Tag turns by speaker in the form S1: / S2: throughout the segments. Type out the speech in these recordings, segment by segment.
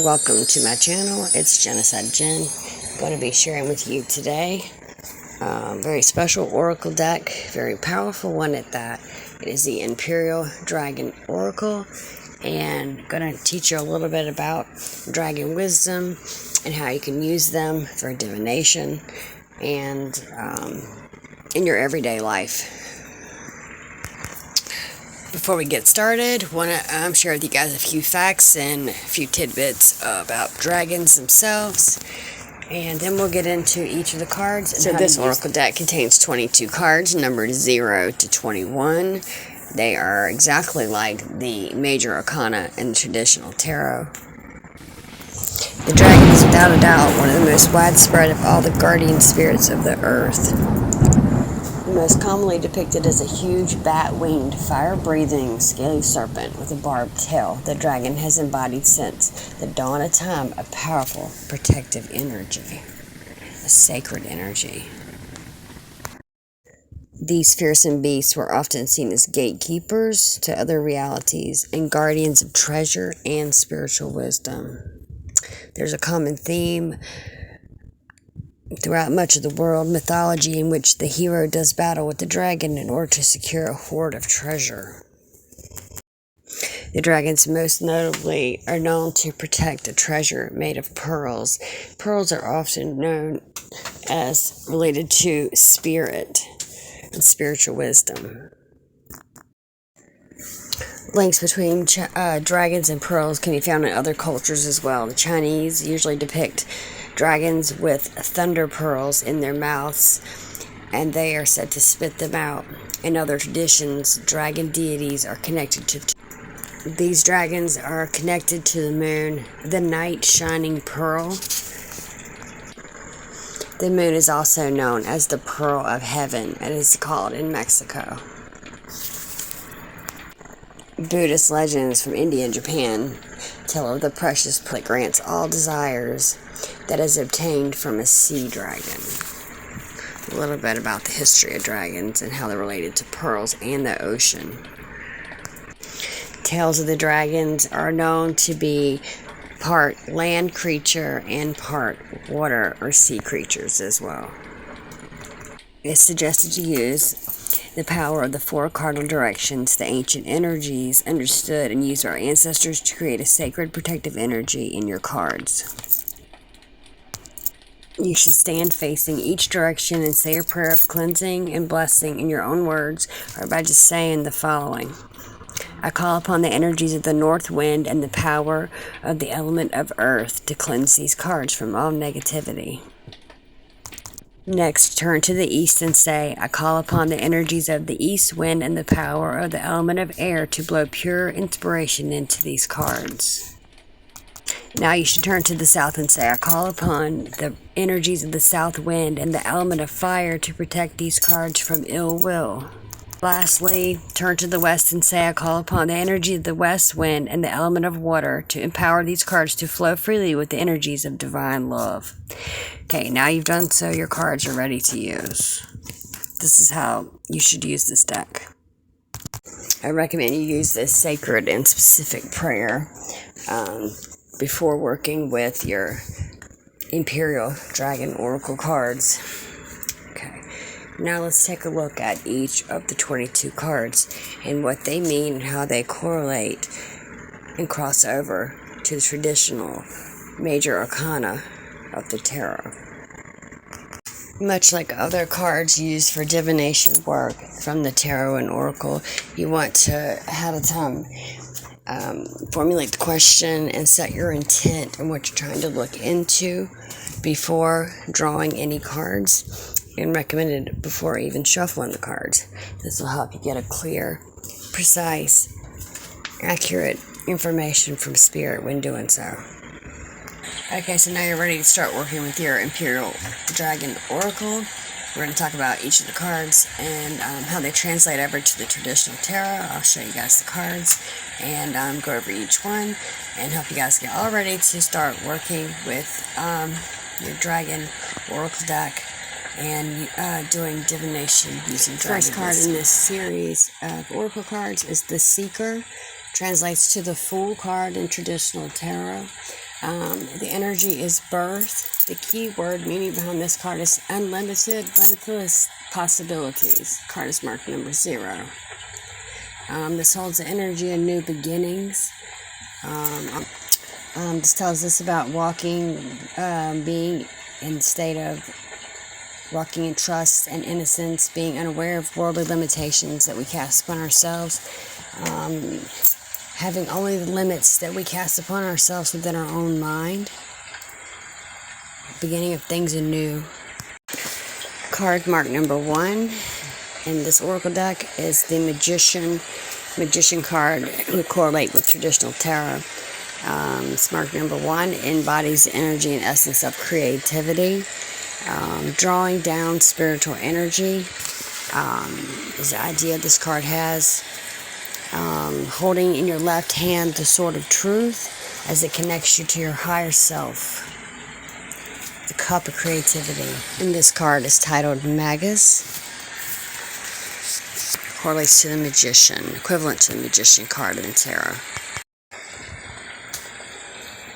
S1: welcome to my channel. It's Genocide Jen. Going to be sharing with you today very special oracle deck, very powerful one at that. It is the Imperial Dragon Oracle, and going to teach you a little bit about dragon wisdom and how you can use them for divination and in your everyday life. Before we get started, want to share with you guys a few facts and a few tidbits about dragons themselves, and then we'll get into each of the cards. So this oracle deck contains 22 cards, numbered 0 to 21. They are exactly like the major arcana in the traditional tarot. The dragon is without a doubt one of the most widespread of all the guardian spirits of the earth. Most commonly depicted as a huge bat-winged, fire-breathing, scaly serpent with a barbed tail, the dragon has embodied since the dawn of time a powerful protective energy, a sacred energy. These fearsome beasts were often seen as gatekeepers to other realities and guardians of treasure and spiritual wisdom. There's a common theme throughout much of the world mythology in which the hero does battle with the dragon in order to secure a hoard of treasure. The dragons most notably are known to protect a treasure made of pearls. Pearls are often known as related to spirit and spiritual wisdom. Links between dragons and pearls can be found in other cultures as well. The Chinese usually depict dragons with thunder pearls in their mouths, and they are said to spit them out. In other traditions, dragon deities are connected to these dragons are connected to the moon, the night shining pearl. The moon is also known as the pearl of heaven, and is called in Mexico. Buddhist legends from India and Japan tell of the precious pearl that grants all desires that is obtained from a sea dragon. A little bit about the history of dragons and how they're related to pearls and the ocean. Tales of the dragons are known to be part land creature and part water or sea creatures as well. It's suggested to use the power of the four cardinal directions, the ancient energies understood and used by our ancestors to create a sacred protective energy in your cards. You should stand facing each direction and say a prayer of cleansing and blessing in your own words, or by just saying the following. I call upon the energies of the north wind and the power of the element of earth to cleanse these cards from all negativity. Next, turn to the east and say, I call upon the energies of the east wind and the power of the element of air to blow pure inspiration into these cards. Now you should turn to the south and say, I call upon the energies of the south wind and the element of fire to protect these cards from ill will. Lastly, turn to the west and say, I call upon the energy of the west wind and the element of water to empower these cards to flow freely with the energies of divine love. Okay, now you've done so, your cards are ready to use. This is how you should use this deck. I recommend you use this sacred and specific prayer before working with your Imperial Dragon Oracle cards. Okay, now let's take a look at each of the 22 cards and what they mean and how they correlate and cross over to the traditional major arcana of the tarot. Much like other cards used for divination work from the tarot and oracle, you want to ahead of time formulate the question and set your intent and what you're trying to look into before drawing any cards, and recommended before even shuffling the cards. This will help you get a clear, precise, accurate information from spirit when doing so. Okay, so now you're ready to start working with your Imperial Dragon Oracle. We're going to talk about each of the cards and how they translate over to the traditional tarot. I'll show you guys the cards and go over each one and help you guys get all ready to start working with your Dragon Oracle deck and doing divination using dragon. First card in this series of Oracle cards is the Seeker. Translates to the Fool card in traditional tarot. The energy is birth. The key word meaning behind this card is unlimited, limitless possibilities. Card is marked number 0. This holds the energy of new beginnings. This tells us about walking, being in the state of walking in trust and innocence, being unaware of worldly limitations that we cast upon ourselves, having only the limits that we cast upon ourselves within our own mind, beginning of things anew. Card marked number 1 in this oracle deck is the Magician card. Would correlate with traditional tarot. It's marked number 1, embodies the energy and essence of creativity. Drawing down spiritual energy is the idea this card has. Holding in your left hand the sword of truth as it connects you to your higher self. The cup of creativity. And this card is titled Magus. Correlates to the Magician, equivalent to the Magician card in the tarot.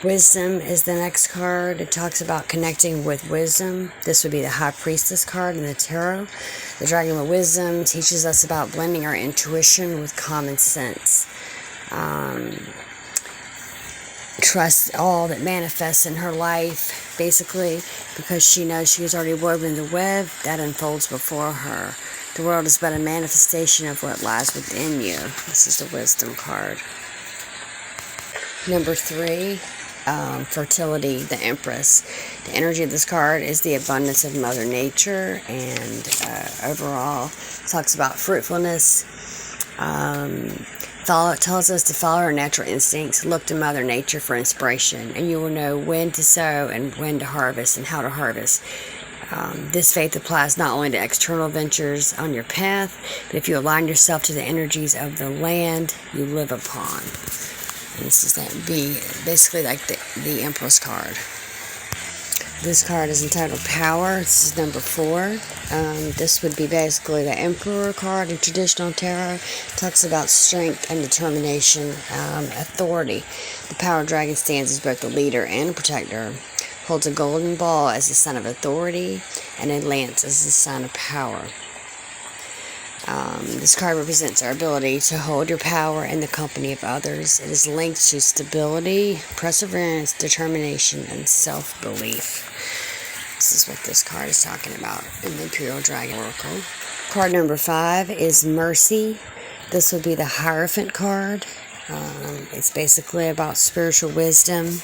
S1: Wisdom is the next card. It talks about connecting with wisdom. This would be the High Priestess card in the tarot. The Dragon of Wisdom teaches us about blending our intuition with common sense. Trust all that manifests in her life, basically, because she knows she has already woven the web that unfolds before her. The world is but a manifestation of what lies within you. This is the Wisdom card. Number 3. Fertility, the Empress. The energy of this card is the abundance of Mother Nature, and overall talks about fruitfulness. Tells us to follow our natural instincts, look to Mother Nature for inspiration, and you will know when to sow and when to harvest and how to harvest. This faith applies not only to external ventures on your path, but if you align yourself to the energies of the land you live upon. This is basically like the Empress card. This card is entitled Power. This is number 4. This would be basically the Emperor card in traditional tarot. It talks about strength and determination, authority. The Power Dragon stands as both the leader and protector. Holds a golden ball as the sign of authority, and a lance as the sign of power. This card represents our ability to hold your power in the company of others. It is linked to stability, perseverance, determination, and self-belief. This is what this card is talking about in the Imperial Dragon Oracle. Card number 5 is Mercy. This would be the Hierophant card. It's basically about spiritual wisdom.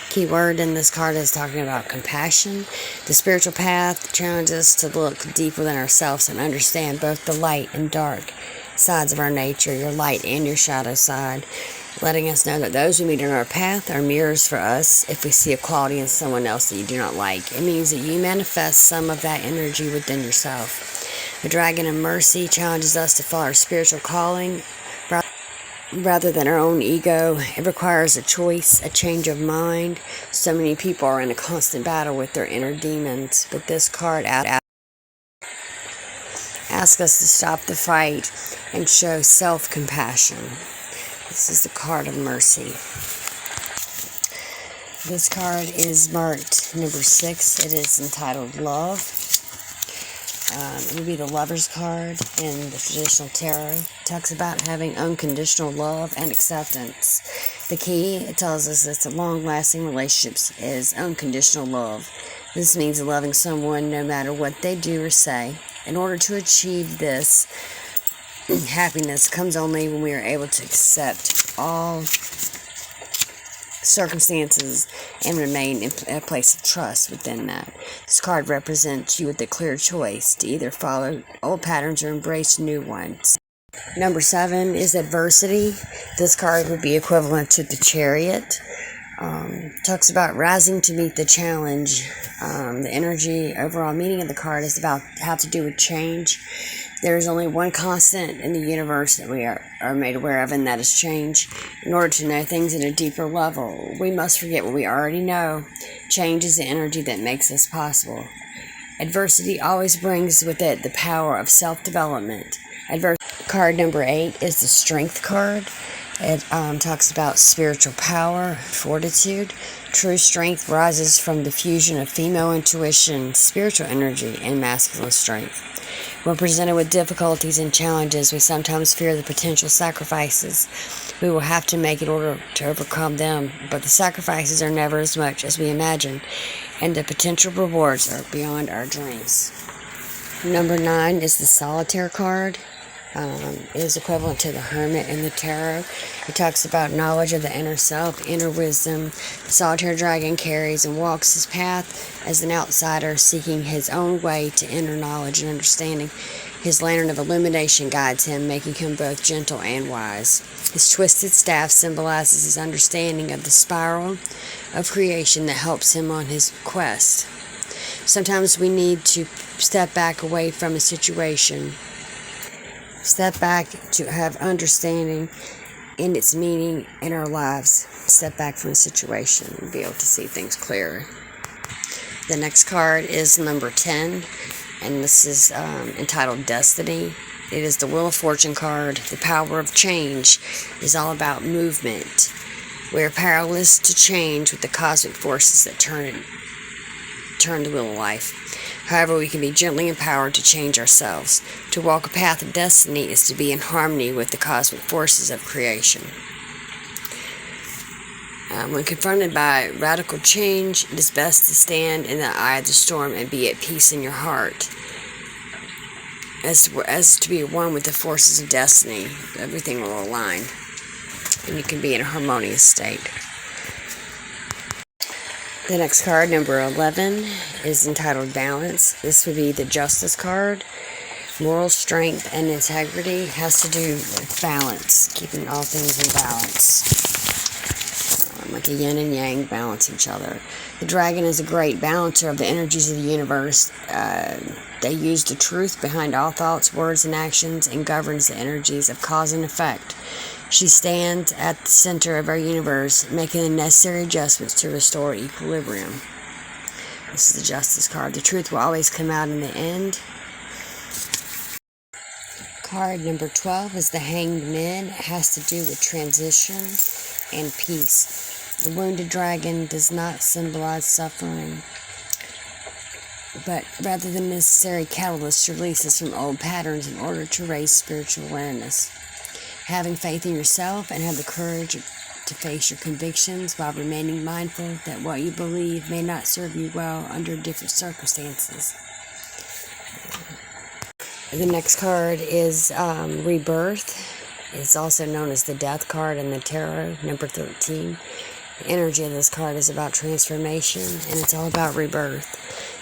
S1: Key word in this card is talking about compassion. The spiritual path challenges us to look deep within ourselves and understand both the light and dark sides of our nature, your light and your shadow side, letting us know that those we meet on our path are mirrors for us. If we see a quality in someone else that you do not like, it means that you manifest some of that energy within yourself. The Dragon of Mercy challenges us to follow our spiritual calling rather than our own ego. It requires a choice, a change of mind. So many people are in a constant battle with their inner demons, but this card asks us to stop the fight and show self-compassion. This is the card of Mercy. This card is marked number 6. It is entitled Love. It would be the Lover's card in the traditional tarot. It talks about having unconditional love and acceptance. The key, it tells us that the long-lasting relationships is unconditional love. This means loving someone no matter what they do or say. In order to achieve this, happiness comes only when we are able to accept all circumstances and remain in a place of trust within that. This card represents you with a clear choice to either follow old patterns or embrace new ones. Number 7 is Adversity. This card would be equivalent to the Chariot. Talks about rising to meet the challenge. The energy, overall meaning of the card is about how to do with change. There is only one constant in the universe that we are made aware of, and that is change. In order to know things at a deeper level, we must forget what we already know. Change is the energy that makes this possible. Adversity always brings with it the power of self-development. Card number 8 is the Strength card. It talks about spiritual power, fortitude. True strength rises from the fusion of female intuition, spiritual energy, and masculine strength. When presented with difficulties and challenges, we sometimes fear the potential sacrifices we will have to make in order to overcome them, but the sacrifices are never as much as we imagine, and the potential rewards are beyond our dreams. Number 9 is the Solitaire card. It is equivalent to the Hermit in the Tarot. It talks about knowledge of the inner self, inner wisdom. The Solitaire Dragon carries and walks his path as an outsider, seeking his own way to inner knowledge and understanding. His lantern of illumination guides him, making him both gentle and wise. His twisted staff symbolizes his understanding of the spiral of creation that helps him on his quest. Sometimes we need to step back away from a situation, step back to have understanding in its meaning in our lives, step back from the situation and be able to see things clearer. The next card is number 10, and this is entitled Destiny. It is the Wheel of Fortune card. The power of change is all about movement. We are powerless to change with the cosmic forces that turn the wheel of life. However, we can be gently empowered to change ourselves. To walk a path of destiny is to be in harmony with the cosmic forces of creation. When confronted by radical change, it is best to stand in the eye of the storm and be at peace in your heart. As to be one with the forces of destiny, everything will align, and you can be in a harmonious state. The next card, number 11, is entitled Balance. This would be the Justice card. Moral strength and integrity has to do with balance, keeping all things in balance. Like a yin and yang balance each other. The dragon is a great balancer of the energies of the universe. They use the truth behind all thoughts, words, and actions, and governs the energies of cause and effect. She stands at the center of our universe, making the necessary adjustments to restore equilibrium. This is the Justice card. The truth will always come out in the end. Card number 12 is the Hanged Man. It has to do with transition and peace. The wounded dragon does not symbolize suffering, but rather the necessary catalyst to release us from old patterns in order to raise spiritual awareness. Having faith in yourself and have the courage to face your convictions while remaining mindful that what you believe may not serve you well under different circumstances. The next card is Rebirth. It's also known as the Death card in the Tarot, number 13. The energy of this card is about transformation, and it's all about rebirth.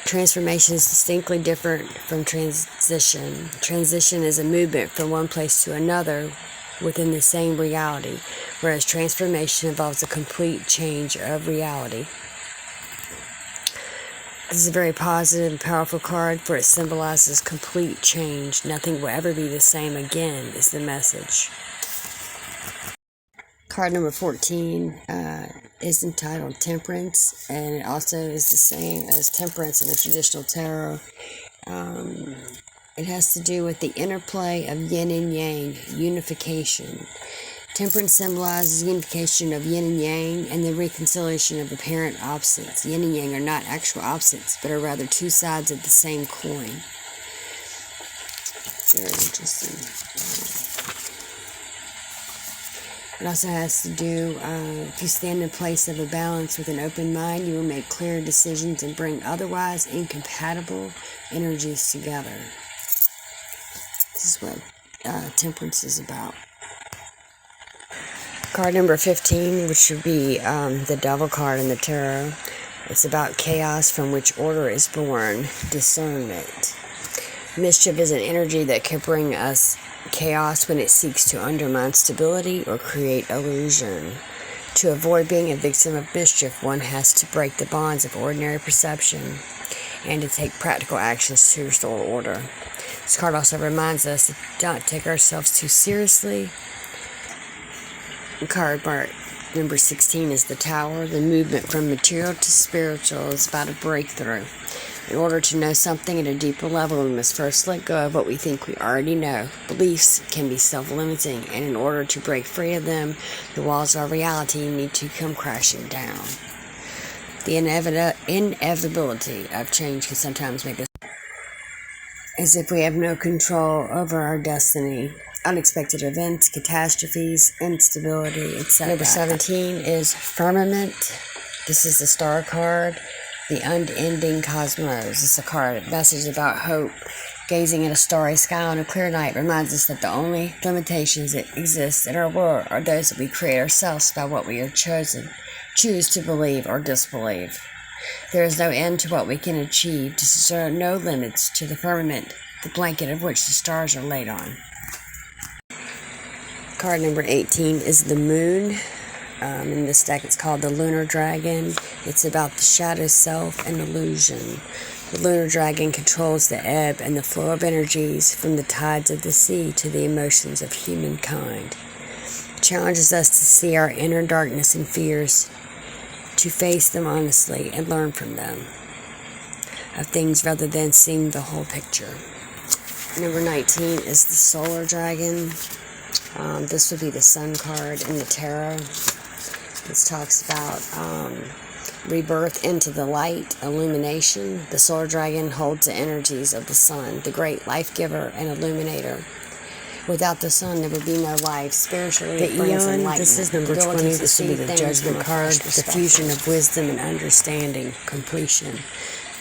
S1: Transformation is distinctly different from transition. Transition is a movement from one place to another within the same reality, whereas transformation involves a complete change of reality. This is a very positive and powerful card, for it symbolizes complete change. Nothing will ever be the same again, is the message. Card number 14 is entitled Temperance, and it also is the same as Temperance in the traditional tarot. It has to do with the interplay of yin and yang, unification. Temperance symbolizes unification of yin and yang and the reconciliation of apparent opposites. Yin and yang are not actual opposites, but are rather two sides of the same coin. Very interesting. It also has to do, if you stand in place of a balance with an open mind, you will make clear decisions and bring otherwise incompatible energies together. This is what temperance is about. Card number 15, which would be the Devil card in the Tarot. It's about chaos from which order is born, discernment. Mischief is an energy that can bring us chaos when it seeks to undermine stability or create illusion. To avoid being a victim of mischief, one has to break the bonds of ordinary perception and to take practical actions to restore order. This card also reminds us to not take ourselves too seriously. Card number 16 is the Tower. The movement from material to spiritual is about a breakthrough. In order to know something at a deeper level, we must first let go of what we think we already know. Beliefs can be self-limiting, and in order to break free of them, the walls of our reality need to come crashing down. The inevitability of change can sometimes make us as if we have no control over our destiny. Unexpected events, catastrophes, instability, etc. Number 17 is Firmament. This is the star card. The unending cosmos. It's a card. Message about hope. Gazing at a starry sky on a clear night reminds us that the only limitations that exist in our world are those that we create ourselves by what we have choose to believe or disbelieve. There is no end to what we can achieve. There are no limits to the firmament, the blanket of which the stars are laid on. Card number 18 is the Moon. In this deck, it's called the Lunar Dragon. It's about the shadow self and illusion. The Lunar Dragon controls the ebb and the flow of energies from the tides of the sea to the emotions of humankind. It challenges us to see our inner darkness and fears, to face them honestly and learn from them of things rather than seeing the whole picture. Number 19 is the Solar Dragon. This would be the Sun card in the tarot. This talks about rebirth into the light, illumination. The Solar Dragon holds the energies of the sun, the great life giver and illuminator. Without the sun, there would be no life. Spiritually, it brings enlightenment. This is number 20. This would be the Judgment card, the fusion of wisdom and understanding, completion.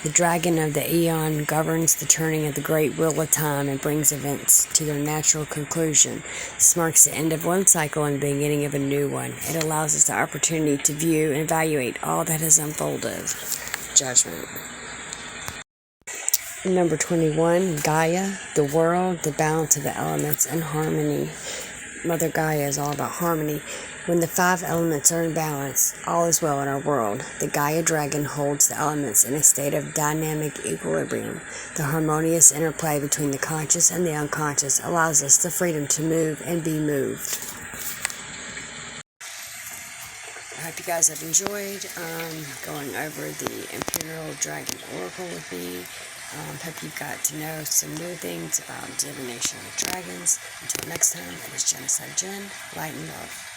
S1: The Dragon of the Eon governs the turning of the great wheel of time and brings events to their natural conclusion. This marks the end of one cycle and the beginning of a new one. It allows us the opportunity to view and evaluate all that has unfolded. Judgment. Number 21, Gaia, the world, the balance of the elements, and harmony. Mother Gaia is all about harmony. When the 5 elements are in balance, all is well in our world. The Gaia Dragon holds the elements in a state of dynamic equilibrium. The harmonious interplay between the conscious and the unconscious allows us the freedom to move and be moved. I hope you guys have enjoyed going over the Imperial Dragon Oracle with me. Hope you got to know some new things about divination with dragons. Until next time, it is Genocide Jen, light and love.